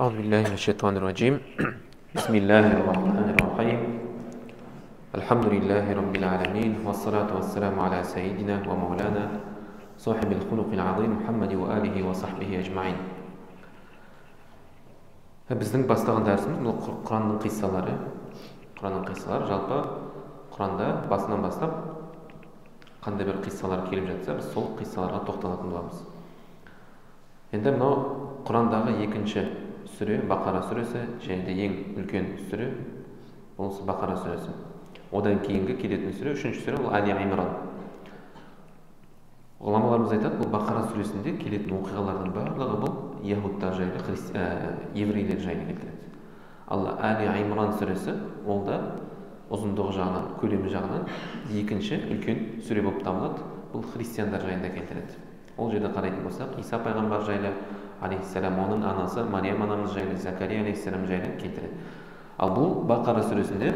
أعوذ بالله من الشيطان الرجيم بسم الله الرحمن الرحيم الحمد لله رب العالمين والصلاة والسلام على سيدنا ومولانا صاحب الخلق العظيم محمد وآله وصحبه أجمعين. Біздің бастаған дәрісіміз бұл Құранның қиссалары. Құранның қиссалары жалпы Құранда басынан бастап қандай бір қиссалар келіп жатса, біз сол қиссаларға тоқталатын боламыз. Енді мынау Құрандағы екінші сүре Бақара сүресі, және де ең үлкен сүре бұл Бақара сүресі. Одан кейінгі келетін сүре, үшінші сүре ол Али Имран. Ғұламаларымыз айтады, бұл Бақара сүресінде келетін оқиғалардың барлығы бұл яһудтар жайлы, еврейлер жайлы келтіреді. Ал Али Имран сүресі ол да ұзындығы жағынан, көлемі жағынан екінші үлкен сүре болып табылады. Бұл христиандар жайында келтіреді. Ол жерде қарайтын болсақ, Иса пайғамбар жайлы, алейхиссалам, оның анасы Мариям анамыз жайлы, Закария алейхиссалам жайлы келтіреді. Ал бұл Бақара сүресінде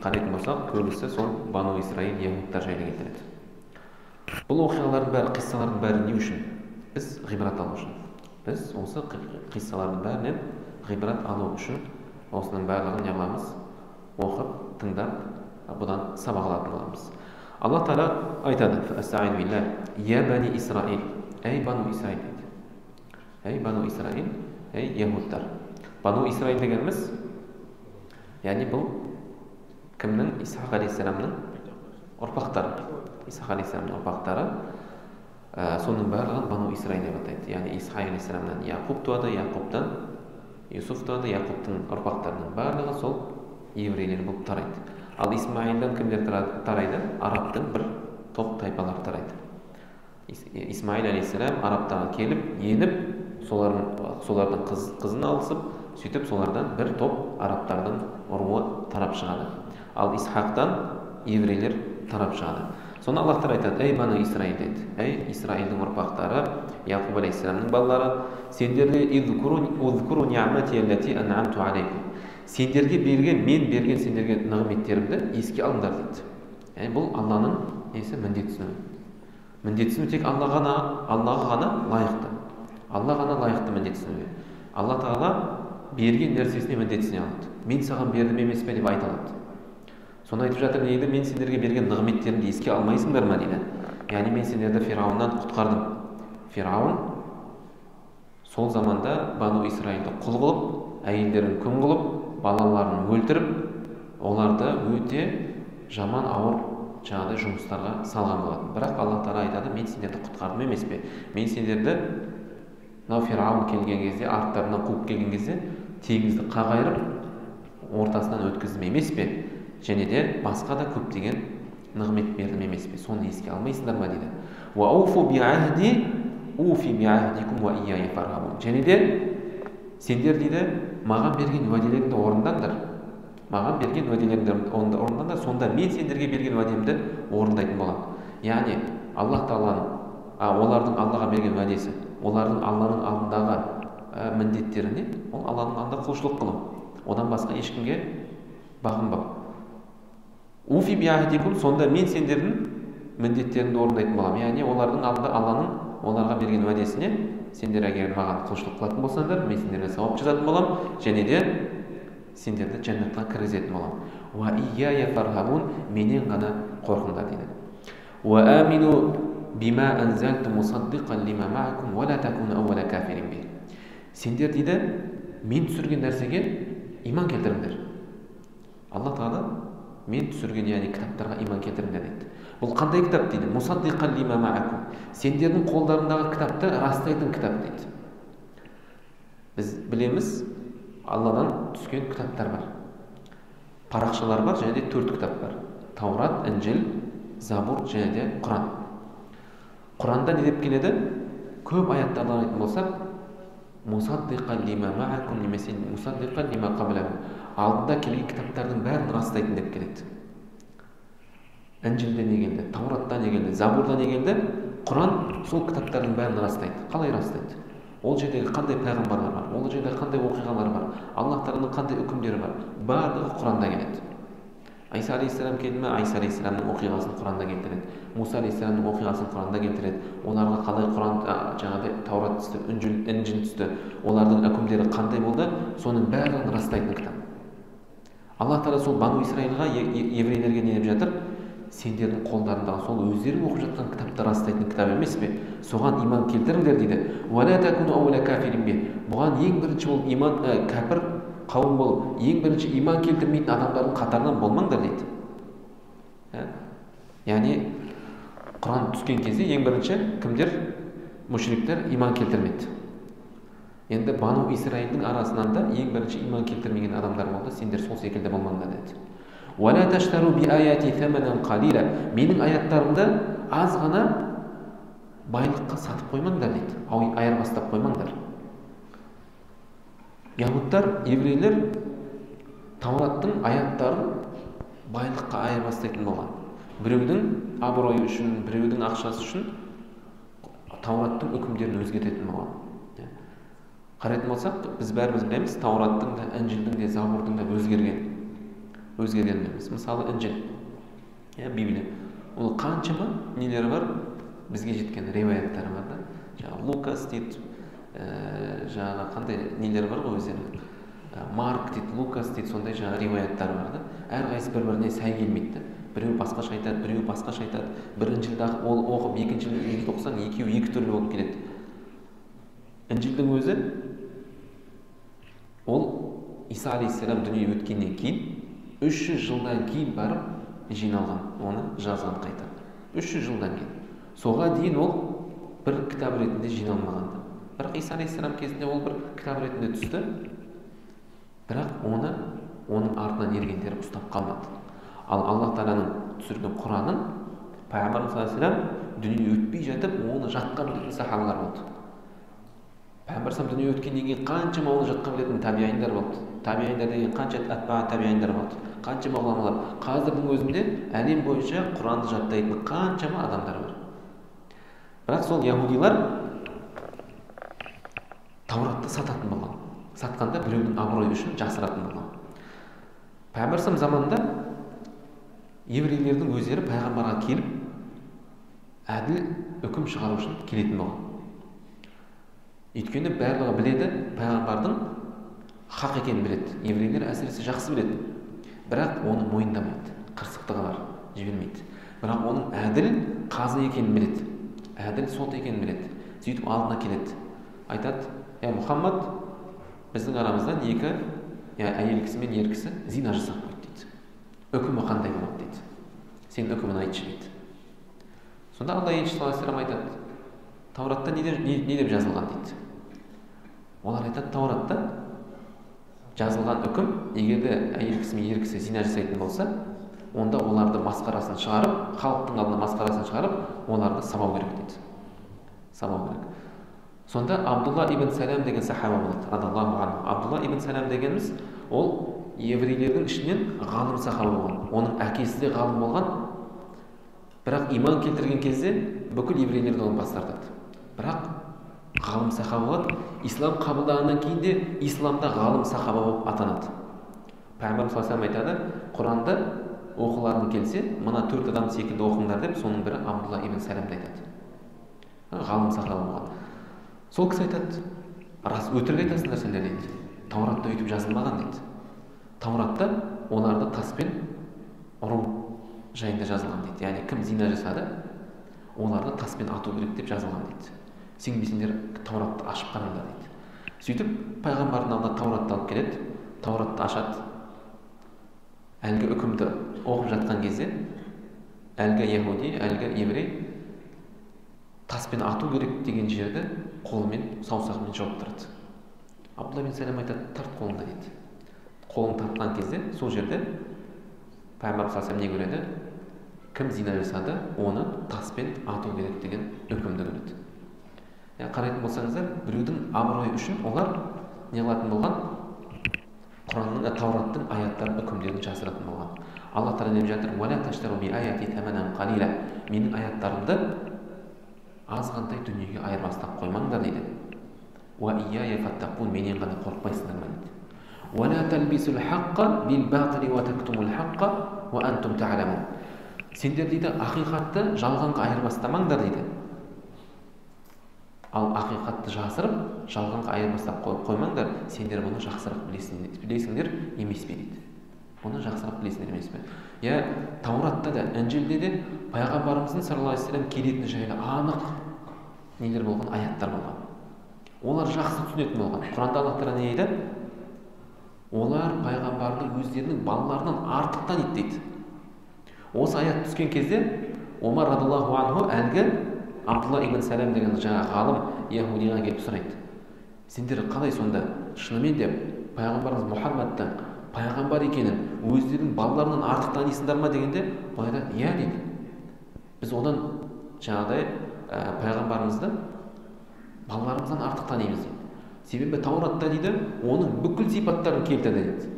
қарайтын болсақ, көбісі сол Бану Исраил яһудтар жайлы келтіреді. Бұл оқиғалардың бәрі, қиссалардың бәрі не үшін? Біз ғибрат алу үшін. Біз осы қиссалардың бәрінен ғибрат алу үшін осының барлығын не қыламыз? Оқып, тыңдап, бұдан сабақ алатын боламыз. Алла Тағала айтады: "Астағфиру билlah, я бани Исраил", ей Бану Исраил дейді. Ей Бану Исраил, ей яһудтар. Бану Исраил дегеніміз, яғни бұл кімнің? Исхақ алейхиссаламның ұрпақтары. Исхақ алейхиссаламның ұрпақтары, соның барлығын Бану Исраил деп атайды. Яғни Исхақ алейхиссаламнан Яқуб туады, Яқубтан Юсуф туады, Яқубтың ұрпақтарының барлығы сол еврейлер болып тарайды. Ал Исмаилдан кімдер тарайды? Арабтың бір топ тайпалар тарайды. Исмаил алейхиссалам Арабтан келіп, еніп, солардың қызын алысып, сөйтіп солардан бір топ арабтардың ұруы тарап шығады. Ал Исхақтан еврейлер тарап шығады. Соны Аллах Тағала айтады: "Ей Бану Исраил" дейді. Ей Исраилдің ұрпақтары, Яқуб алейхиссаламның балалары, сендерге "Узкуру ниъмати аллати ан'амту алейкум", сендерге берген, мен берген сендерге нығметтерімді еске алыңдар дейді. Яғни бұл Алланың несі? Міндетсіну. Міндетсіну тек Аллаға ғана лайықты. Алла ғана лайықты міндетсінуге. Алла Тағала берген нәрсесіне міндетсіне алады. Мен саған бердім емес пе деп айта алады. Соны айтып жатыр, дейді, мен сендерге берген нығметтерімді еске алмайсыңдар ма дейді. Яғни мен сендерді Фирауыннан құтқардым. Фирауын сол заманда Бану Исраилді құл қылып, әйелдерін күң қылып, балаларын өлтіріп, оларды өте жаман ауыр жаңағыдай жұмыстарға салған болатын. Бірақ Алла Тағала айтады: "Мен сендерді құтқардым емес пе? Мен сендерді мынау Фирауын келген кезде, арттарынан қуып келген кезде теңізді қағайырып, ортасынан өткіздім емес пе? Және де басқа да көптеген нығмет бердім емес пе? Соны еске алмайсыңдар ма?" дейді. "Уауфу биахди уфи биахдикум ва ияя фархабун". Және де сендер дейді, маған берген уәделеріңді орындаңдар. Маған берген уәделеріңді орындаңдар, сонда мен сендерге берген уәдемді орындайтын боламын. Яғни Аллах Тағаланың, олардың Аллаға берген уәдесі, олардың Алланың алдындағы міндеттеріне, ол Алланың алдында құлшылық қылу. Одан басқа ешкімге бағынбау. Уфи биахдикум, сонда мен сендердің міндеттеріңді орындайтын боламын. Яғни олардың алдында Алланың оларға берген уәдесіне сендер егер маған құлшылық қылатын болсаңдар, мен сендерге сауап жазатын боламын, және де сендерді жәннатқа кіргізетін боламын. Уа ияя фархабун, менен ғана қорқыңдар дейді. Уа амину бима анзалту мусаддиқан лима ма'акум ва ла такуну аувала кафирин бих. Сендер дейді, мен түсірген нәрсеге иман келтіріңдер. Алла Тағала мен түсірген, яғни кітаптарға иман келтіріңдер дейді. Бұл қандай кітап дейді? Мусаддиқан лима ма'акум. Сендердің қолдарындағы кітапты растайтын кітап дейді. Біз білеміз, Алладан түскен кітаптар бар. Парақшалар бар, және де 4 кітап бар. Таурат, Інжіл, Забур және де Құран. Құранда не деп келеді? Көп аяттардан айтатын болсақ, мусаддиқан лима ма'акум немесе мусаддиқан лима қаблакум. Алдында келген кітаптардың бәрін растайтын деп келеді. Інжілде не келді? Тауратта не келді? Забурда не келді? Құран сол кітаптардың бәрін растайды. Қалай растайды? Ол жердегі қандай пайғамбарлар бар? Ол жерде қандай оқиғалар бар? Аллах Тағаланың қандай үкімдері бар? Барлығы Құранда келеді. Айса алейхиссалам келді ме, Айса алейхиссаламның оқиғасын Құранда келтіреді. Муса алейхиссаламның оқиғасын Құранда келтіреді. Оларға қалай Құран жаңағыдай Таурат түсті, Инжил түсті, олардың үкімдері қандай болды, соның барлығын растайтын кітап. Алла Тағала сол Бану Исраилға, еврейлерге не деп жатыр? Сендердің қолдарындағы сол өздерің оқып жатқан кітапты растайтын кітап емес пе? Соған иман келтіріңдер дейді. Уәлә такуну аула кафирин бе. Бұған ең бірінші ол иман кәпір қауым болып, ең бірінші иман келтірмейтін адамдардың қатарынан болмаңдар дейді. Яғни Құран түскен кезде ең бірінші кімдер? Мүшриктер иман келтірмеді. Енді Бану Исраилдің арасынан да ең бірінші иман келтірмеген адамдар болды. Сендер сол секілді болмаңдар деді. وَلَا تَشْتَرُوا بِآيَاتِي ثَمَنًا قَلِيلًا. Менің аяттарымды аз ғана байлыққа сатып қоймаңдар дейді. Айырбастап қоймаңдар. Яһудтар, еврейлер Таураттың аяттарын байлыққа айырбастайтын болған. Біреудің абыройы үшін, біреудің ақшасы үшін Таураттың үкімдерін өзгертетін болған. Қарайтын болсақ, біз бәріміз білеміз, Таураттың да, Инжилдің де, Забурдың да өзгерген емес. Мысалы, Инжил, Библия. Ол қаншама нелері бар, бізге жеткен риуаяттары бар да. Жаңағы Лукас дейді, жаңағы қандай нелері бар ғой өздерінің. Марк дейді, Лукас дейді, сондай жаңағы риуаяттары бар да. Әрқайсысы бір-біріне сай келмейді. Біреу басқаша айтады, біреу басқаша айтады. Бір Инжилді ол оқып, екінші Инжилді оқысаң, екеуі екі түрлі болып келеді. Инжилдің өзі ол Иса алейхиссалам дүние өткеннен кейін 300 жылдан кейін барып жиналған, оны жазған қайта. 300 жылдан кейін. Соға дейін ол бір кітап ретінде жиналмағанды. Бірақ Иса алейхиссалам кезінде ол бір кітап ретінде түсті. Бірақ оның артынан ергендері ұстап қалмады. Ал Аллах Тағаланың түсірген Құранын Пайғамбарымыз саллаллаху алейхи ва саллям дүние өтпей жатып, оны жатқа білетін сахабалар болды. Пайғамбар дүние өткеннен кейін қаншама оны жатқа білетін табиғиндар болды. Табиғиндар деген қанша табиғиндар болды. Қаншама ғұламалар. Қазірдің өзінде әлем бойынша Құранды жаттайтын қаншама адамдар бар. Бірақ сол яһудилар Тауратты сататын болған. Сатқанда біреудің абыройы үшін жасыратын болған. Пайғамбар заманында еврейлердің өздері пайғамбарға келіп әділ үкім шығару үшін келетін болған. Өйткені барлығы біледі, пайғамбардың хақ екенін біледі. Еврейлер әсіресе жақсы біледі. Бірақ оны мойындамайды, қырсықтығы бар, жібермейді. Бірақ оның әділ қазы екенін біледі, әділ сот екенін біледі. Сөйтіп алдына келеді. Айтады: Мұхаммад, біздің арамыздан екі әйел кісі мен ер кісі зина жасап қойды дейді. Үкімі қандай болады дейді. Сен үкімін айтшы дейді. Сонда Алла елшісі саллаллаху алейхи ва саллям айтады: Тауратта не деп жазылған дейді. Олар айтады: Тауратта жазылған үкім, егерде әйел кісі мен ер кісі зина жасайтын болса, онда оларды масқарасын шығарып, халықтың алдына масқарасын шығарып, оларды сабау керек дейді. Сабау керек. Сонда Абдулла ибн Салам деген сахаба болады, радаллаху анху. Абдулла ибн Салам дегеніміз, ол еврейлердің ішінен ғалым сахаба болған. Оның әкесі де ғалым болған. Бірақ иман келтірген кезде бүкіл еврейлерді оны бас тартады. Бірақ ғалым сахаба болады. Ислам қабылдағаннан кейін де исламда ғалым сахаба болып атанады. Пайғамбар саллаллаху алейхи ва саллям айтады: Құранды оқыларың келсе, мына 4 адам секілді оқыңдар деп, соның бірі Абдулла ибн Саламды айтады. Ғалым сахаба болған. Сол кісі айтады: рас, өтірік айтасыңдар сендер дейді. Тауратта өйтіп жазылмаған дейді. Тауратта оларды таспен ұру жайында жазылған дейді. Яғни кім зина жасады, оларды таспен ату керек деп жазылған дейді. Сенбесеңдер Тауратты ашып қараңдар дейді. Сөйтіп пайғамбардың алдына Тауратты алып келеді. Тауратты ашады. Әлгі үкімді оқып жатқан кезде әлгі яһуди, әлгі еврей таспен ату керек деген жерді қолымен, саусағымен жауып тұрады. Абдулла ибн Салам айтады: тарт қолыңды дейді. Қолын тартқан кезде сол жерде пайғамбар саллаллаху алейхи ва саллям не көреді? Кім зина жасады, оны таспен ату керек деген үкімді көреді. Қарайтын болсаңыздар, біреудің абыройы үшін олар не қылатын болған? Құранның, Таураттың аяттарын, үкімдерін жасыратын болған. Алла Тағала деп жатыр: "Уәлә таштару би аяти таманан қалила." Менің аяттарымды азғантай дүниеге айырбастап қоймаңдар дейді. "Уа ияя фаттақун." Менен ғана қорықпайсыңдар ма дейді. وَلَا تَلْبِسُوا الْحَقَّ بِالْبَاطِلِ وَتَكْتُمُوا الْحَقَّ وَأَنْتُمْ تَعْلَمُونَ. Сендер дейді ақиқатты жалғанға айырбастамаңдар дейді. Ал ақиқатты жасырып, жалғанға айырбастап қоймаңдар. Сендер бұны жақсырақ білесіңдер емес пе дейді. Бұны жақсырақ білесіңдер емес пе? Я Тауратта да, Інжілде де пайғамбарымыздың саллаллаху алейхи ва саллям келетіні жайлы анық нелер болған, аяттар болған. Олар жақсы түсінетін болған. Құранда Аллах Тағала не дейді? Олар пайғамбардың өздерінің балаларынан артықтан ет дейді. Осы аят түскен кезде Омар радиллаху анху әлгі Абдулла ибн Салам деген жаңа ғалым Яһудиға келіп сұрайды. Сендер қалай сонда шынымен де пайғамбарымыз Мұхаммадтың пайғамбар екенін өздерінің балаларынан артық танисыңдар ма дегенде, ол айтады, иә дейді. Біз одан жаңағыдай пайғамбарымызды балаларымыздан артық танимыз дейді. Себебі Тауратта дейді, оның бүкіл сипаттарын келтірді дейді.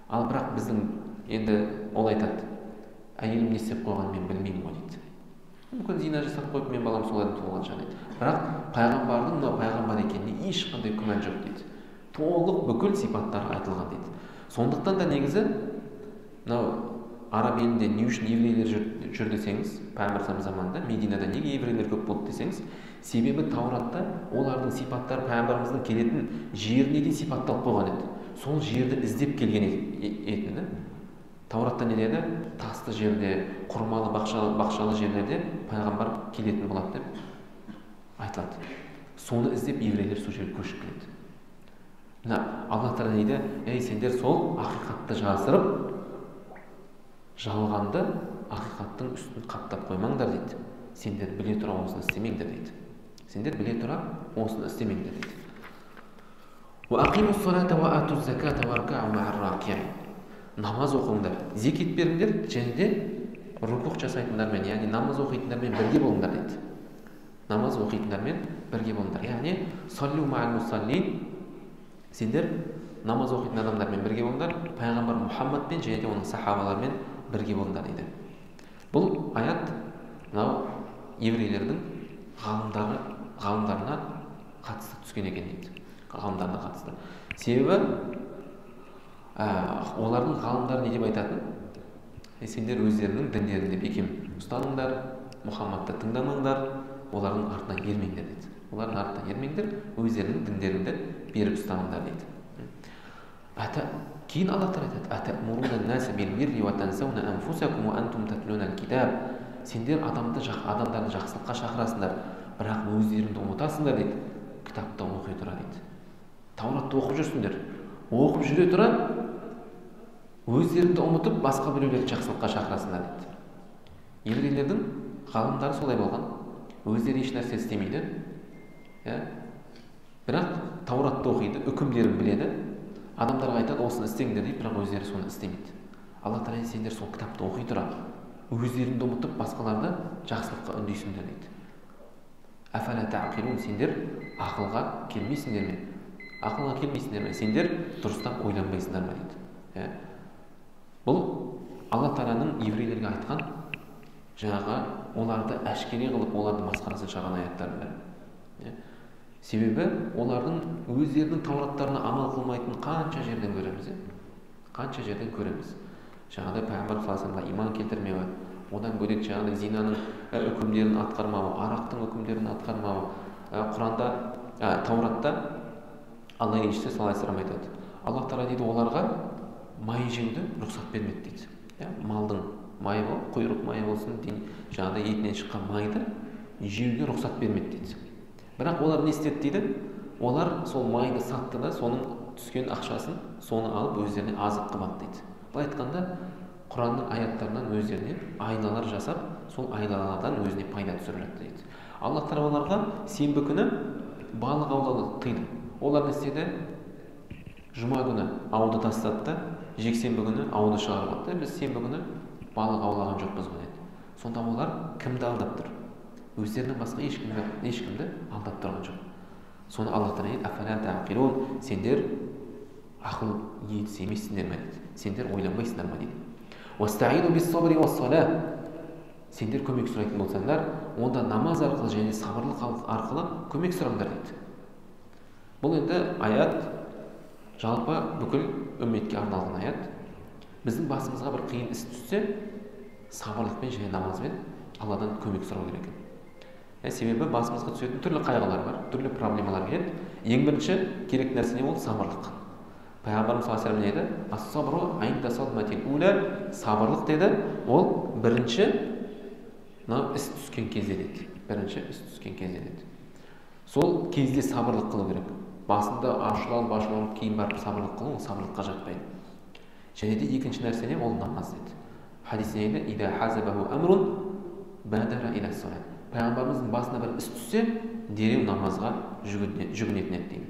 Ал бірақ біздің енді ол айтады, әйелім не істеп қойғанын мен білмеймін ғой дейді. Мүмкін зина жасап қойып, мен балам солайдан туылған шығар дейді. Бірақ пайғамбардың мынау пайғамбар екеніне ешқандай күмән жоқ дейді. Толық бүкіл сипаттары айтылған дейді. Сондықтан да негізі мынау араб елінде не үшін еврейлер жүр десеңіз, пайғамбар заманында Мединада неге еврейлер көп болды десеңіз, себебі Тауратта олардың сипаттары пайғамбарымыздың келетін жеріне де сипатталып қойған еді. Сол жерді іздеп келген еді. Тауратта не деді? Тасты жерде, құрмалы бақшалы жерлерде пайғамбар келетін болады деп айтылады. Соны іздеп еврейлер сол жерге көшіп келеді. Мына Аллах Тағала дейді, ей сендер сол ақиқатты жасырып, жалғанды ақиқаттың үстін қаптап қоймаңдар дейді. Сендер біле тұра осыны істемеңдер дейді. Сендер біле тұра осыны істемеңдер дейді. وَأَقِيمُوا الصَّلَاةَ وَآتُوا الزَّكَاةَ وَارْكَعُوا مَعَ الرَّاكِعِينَ. Намаз оқыңдар, зекет беріңдер, және де рукух жасайтындармен, яғни намаз оқитындармен бірге болыңдар дейді. Намаз оқитындармен бірге болыңдар. Яғни саллу мa'ал мусаллин, сендер намаз оқитын адамдармен бірге болыңдар, пайғамбар Мұхаммадпен және де оның сахабаларымен бірге болыңдар дейді. Бұл аят мынау еврейлердің ғалымдарына қатысты түскен екен дейді. Ғалымдарына қатысты. Себебі олардың ғалымдары не деп айтатын? Сендер өздерінің діндерінде бекем ұстаныңдар, Мұхаммадты тыңдамаңдар, олардың артынан ермеңдер дейді. Олардың артынан ермеңдер, өздерінің діндерінде беріп ұстаныңдар дейді. Кейін Аллах Тағала айтады: "Атамурунан наса бил бирри ва тансауна анфусакум ва антум татлунал китаб." Сендер адамдарды жақсылыққа шақырасыңдар, бірақ өздеріңді ұмытасыңдар дейді. Кітапты оқи тұра дейді. Тауратты оқып жүрсіңдер. Оқып жүре тұра өздеріңді ұмытып, басқа біреулерді жақсылыққа шақырасыңдар дейді. Еврейлердің ғалымдары солай болған. Өздері еш нәрсе істемейді. Бірақ Тауратты оқиды, үкімдерін біледі. Адамдарға айтады, осыны істеңдер дейді, бірақ өздері соны істемейді. Алла Тағала сендер сол кітапты оқи тұра өздеріңді ұмытып, басқаларды жақсылыққа үндейсіңдер дейді. Афала тағқилун, сендер ақылға келмейсіңдер ме? Ақылға келмейсіңдер ме? Сендер дұрыстап ойланбайсыңдар ма дейді. Бұл Алла Тағаланың еврейлерге айтқан жаңағы оларды әшкере қылып, оларды масқарасын шығарған аяттары. Себебі олардың өздерінің таураттарына амал қылмайтын қанша жерден көреміз. Қанша жерден көреміз. Жаңағыдай пайғамбар саласында иман келтірмеуі, одан бөлек жаңағыдай зинаның үкімдерін атқармауы, арақтың үкімдерін атқармауы. Құранда, Тауратта Алла елшісі саллаллаху алейхи ва саллям айтады: Аллах Тағала дейді, оларға май жеуді рұқсат бермеді дейді. Малдың майы, құйрық майы болсын, жаңағыдай етінен шыққан майды жеуге рұқсат бермеді дейді. Бірақ олар не істеді дейді? Олар сол майды сатты да, соның түскен ақшасын соны алып өздеріне азық қылады дейді. Былай айтқанда, Құранның аяттарынан өздеріне айналар жасап, сол айналардан өзіне пайда түсіріп жатты дейді. Аллах Тағала оларға сенбі күні балық аулауды тыйды. Олар не істеді? Жұма күні ауды тастады да, жексенбі күні ауды шығарып алды. Біз сенбі күні балық аулаған жоқпыз ғой деді. Сонда олар кімді алдап тұр? Өздерінен басқа ешкімді алдап тұрған жоқ. Соны Аллах Тағала айтады: "Афала тағқилун", сендер ақыл иесі емессіңдер ме дейді. Сендер ойланбайсыңдар ма дейді. "Уастаину бис-сабри вас-сала", сендер көмек сұрайтын болсаңдар, онда намаз арқылы және сабырлық арқылы көмек сұраңдар дейді. Бұл енді аят жалпы бүкіл үмметке арналған аят. Біздің басымызға бір қиын іс түссе, сабырлықпен және намазбен Алладан көмек сұрау керек екен. Себебі басымызға түсетін түрлі қайғылар бар, түрлі проблемалар келеді. Ең бірінші керек нәрсе не ол? Сабырлық. Пайғамбарымыз саллаллаху алейхи вассалам деді: "Ас-сабру айнда садматил уля", сабырлық деді, ол бірінші іс түскен кезде деді. Бірінші іс түскен кезде деді. Сол кезде сабырлық қылу керек. Басында ашуланып кейін барып сабырлық қылу, ол сабырлыққа жатпайды. Және де екінші нәрсе не? Ол намаз деді. Хадисте дейді: "Ида хазабаху амрун бадара иля салат". Пайғамбарымыздың басына бір іс түссе, дереу намазға жүгінетін еді дейді.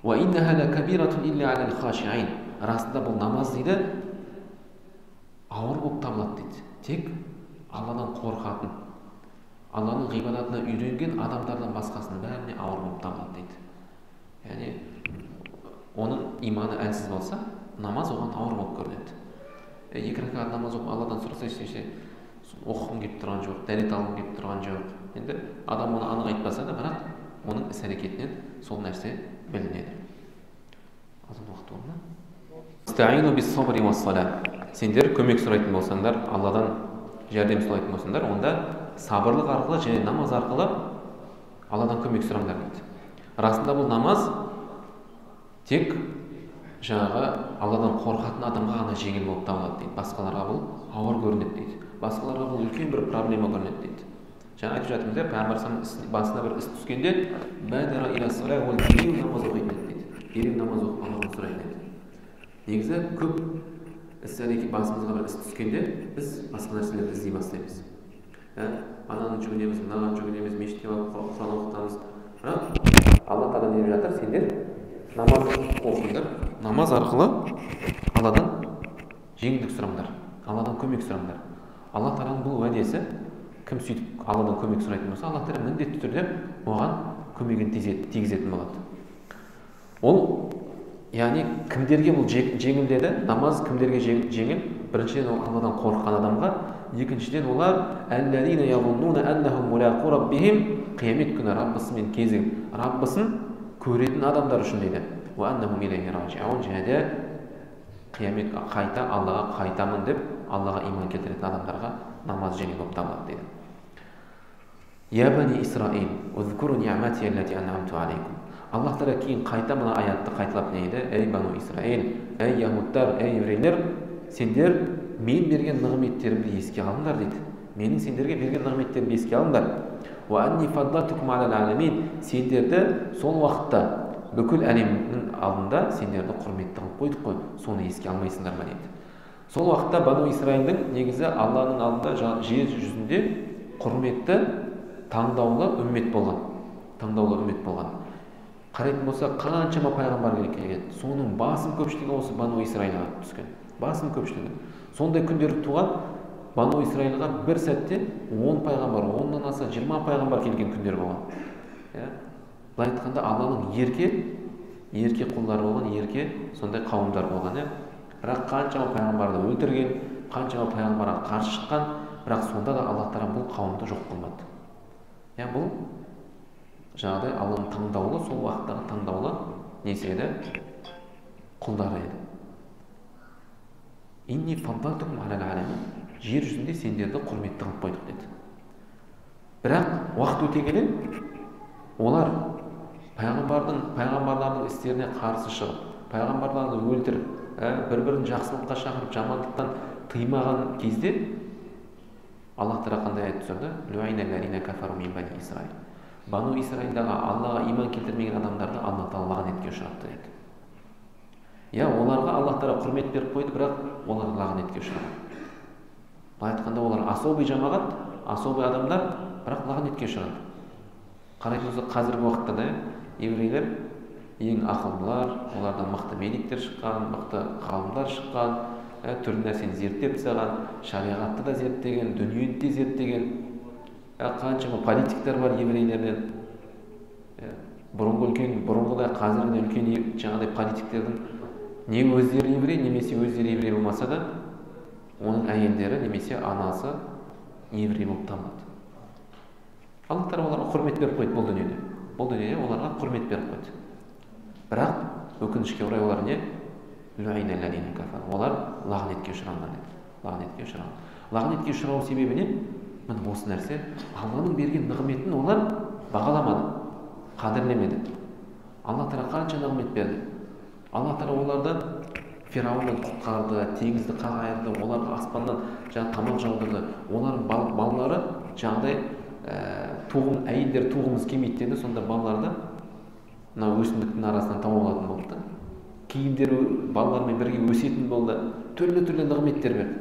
"Ва иннаха лакабиратун илля алал хашиин". Расында бұл намаз дейді ауыр болып табылады дейді. Тек Алладан қорқатын, Алланың ғибадатына үйренген адамдардан басқасының бәріне ауыр болып табылады дейді. Яғни оның иманы әлсіз болса, намаз оған ауыр болып көрінеді. Екі ракат намаз оқып Алладан сұраса, оқығым келіп тұрған жоқ, дәрет алғым келіп тұрған жоқ. Енді адам оны анық айтпаса да, бірақ оның іс-әрекетінен сол нәрсе білінеді. Азан уақыт болды ма? Истаину бис-сабри уас-сала. Сендер көмек сұрайтын болсаңдар, Алладан жәрдем сұрайтын болсаңдар, онда сабырлық арқылы және намаз арқылы Алладан көмек сұраңдар дейді. Расында бұл намаз тек жаңағы Алладан қорқатын адамға ғана жеңіл болып табылады дейді. Басқаларға бұл ауыр көрінеді дейді. Басқаларға бұл үлкен бір проблема көрінеді дейді. Жаңа айтып жатырмыз, Пайғамбарымыз басына бір іс түскенде, бадара иля сала, ол дереу намаз оқитын еді дейді. Дереу намаз оқып Алладан сұрайтын еді. Негізі көп іс-әрекет басымызға бір іс түскенде, біз басқа нәрселерді іздей бастаймыз. Ананы жүгінеміз, мынаған жүгінеміз, мешітке барып Құран оқытамыз. Бірақ Алла Тағала не деп жатыр? Сендер намаз оқыңдар, намаз арқылы Алладан жеңілдік сұраңдар, Алладан көмек сұраңдар. Алла Тағаланың бұл уәдесі, кім сөйтіп Алладан көмек сұрайтын болса, Алла Тағала міндетті түрде оған көмегін тигізетін болады. Ол, яғни кімдерге бұл жеңіл деді? Намаз кімдерге жеңіл? Біріншіден ол Алладан қорыққан адамға, екіншіден олар әлләзина yazunнуна аннахум мулақу раббихим, қиямет күні Раббысымен кезігіп, Раббысын көретін адамдар үшін дейді. Ва аннахум илайхи раджиун, және де қиямет қайта Аллаға қайтамын деп Аллаға иман келтіретін адамдарға намаз жеңіл болып табылады дейді. Я бани Исраил, узкуру ниъмати аллати ан'амту алейкум. Аллах Тағала кейін қайта мына аятты қайталап не дейді? Ей бану Исраил, ей яһудтар, ей еврейлер, сендер мен берген нығметтерімді еске алыңдар дейді. Менің сендерге берген нығметтерімді еске алыңдар. Ва анни фаддалтукум алал аламин. Сендерді сол уақытта бүкіл әлемнің алдында сендерді құрметті қылып қойдық қой. Соны еске алмайсыңдар ма дейді. Сол уақытта Бану Исраилдің негізі Алланың алдында жер жүзінде құрметті таңдаулы үммет болған. Қарайтын болса, қаншама пайғамбар келген. Соның басым көпшілігі осы Бану Исраилға түскен. Басым көпшілігі. Сондай күндер туған Бану Исраилға бір сәтте 10 пайғамбар, 10-нан аса 20 пайғамбар келген күндер болған. Былай айтқанда Алланың ерке құлдары болған, ерке сондай қауымдар болған. Бірақ қаншама пайғамбарды өлтірген, қаншама пайғамбарға қарсы шыққан, бірақ сонда да Алла Тағала бұл қауымды жоқ қылмады. Бұл жаңағыдай Алланың таңдаулы, сол уақыттағы таңдаулы несі еді? Құлдары еді. Инни фаддалтукум алал аламин. Жер жүзінде сендерді құрметті қылып қойдық деді. Бірақ уақыт өте келе олар пайғамбарлардың істеріне қарсы шығып, пайғамбарларды өлтіріп, бір-бірін жақсылыққа шақырып, жамандықтан тыймаған кезде Аллах Тағала қандай аят түсірді? Луайна аллазина кафару мин бани Исраил. Бану Исраилдағы Аллаға иман келтірмеген адамдарды Алла Тағала лағнетке ұшыратты деді. Оларға Аллах Тағала құрмет беріп қойды, бірақ олар лағнетке ұшырады. Былай айтқанда олар особый жамағат, особый адамдар, бірақ лағнетке ұшырады. Қарайтын болсақ, қазіргі уақытта да еврейлер ең ақылдылар, олардан мықты медиктер шыққан, мықты ғалымдар шыққан, түрлі нәрсені зерттеп тастаған, шариғатты да зерттеген, дүниені де зерттеген, қаншама политиктер бар еврейлерден. Бұрынғыдай қазіргі үлкен жаңағыдай политиктердің не өздері еврей, немесе өздері еврей болмаса да, оның әйелдері немесе анасы еврей болып табылады. Алла Тағала оларға құрмет беріп қойды бұл дүниеде. Бұл дүниеде оларға құрмет беріп қойды. Бірақ өкінішке орай олар не? Олар лағнетке ұшыраған деді. Лағнетке ұшыраған. Лағнетке ұшырау себебі не? Міне осы нәрсе, Алланың берген нығметін олар бағаламады, қадірлемеді. Алла Тағала қанша нығмет берді. Алла Тағала олардан Фирауыннан құтқарды, теңізді қағайырды, оларға аспаннан тамақ жаудырды. Олардың балалары жаңағыдай әйелдер туғымыз келмейді деді, сонда балаларды мына өсімдіктің арасынан тауып алатын болды. Киімдері балалармен бірге өсетін болды. Түрлі нығметтер берді.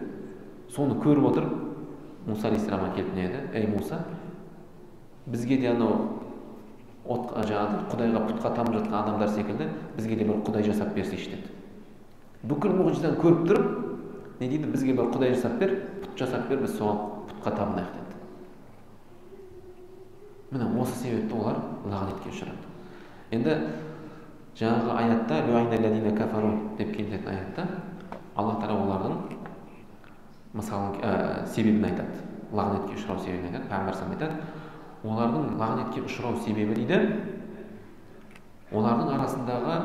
Соны көріп отырып, Муса алейхиссаламға келіп не деді? Ей Муса, бізге де анау Құдайға пұтқа табынып жатқан адамдар секілді бізге де бір Құдай жасап берсейші деді. Бүкіл мұғжизаны көріп тұрып, не дейді? Бізге бір Құдай жасап бер, пұт жасап бер, біз соған пұтқа табынайық деді. Міне осы себепті олар лағнетке ұшырады. Енді жаңағы аятта деп келетін аятта Алла Тағала олардың мысалы себебін айтады. Лағнетке ұшырау себебін айтады. Пайғамбар айтады, олардың лағнетке ұшырау себебі дейді, олардың арасындағы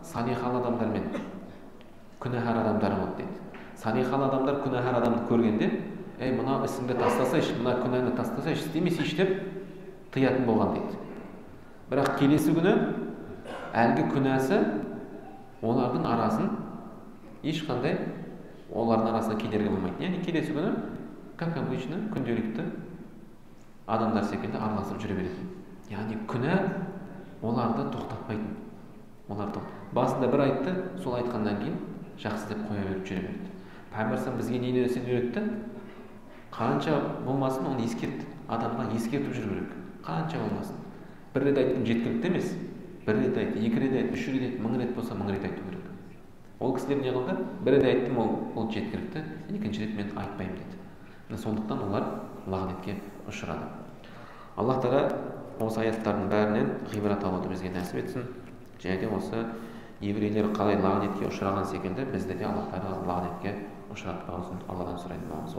салиқалы адамдар мен күнәһар адамдар болды дейді. Салиқалы адамдар күнәһар адамды көргенде, ей мына ісіңді тастасайшы, мына күнәні тастасайшы, істемесейші деп тыятын болған дейді. Бірақ келесі күні әлгі күнәсі олардың арасын ешқандай олардың арасына кедергі болмайды. Яғни келесі күні как обычно күнделікті адамдар секілді араласып жүре береді. Яғни күнә оларды тоқтатпайтын. Басында бір айтты, сол айтқаннан кейін жақсы деп қоя беріп жүре береді. Пайғамбар бізге не нәрсені үйретті? Қанша болмасын оны ескертті. Адамға ескертіп жүру керек. Қанша болмасын. Бір рет айттым жеткілікті емес. Бір рет айтты, екі рет айтты, үш рет айтты, 1000 рет болса 1000 рет айту керек. Ол кісілер не қылды? Бір рет айттым, ол жеткілікті, екінші рет мен айтпаймын деді. Сондықтан олар лағнетке ұшырады. Аллах Тағала осы аяттардың бәрінен ғибрат алуды бізге нәсіп етсін. Және де осы еврейлер қалай лағнетке ұшыраған секілді бізді де Аллах Тағала лағнетке ұшыратпауын Алладан сұрайтын боламыз.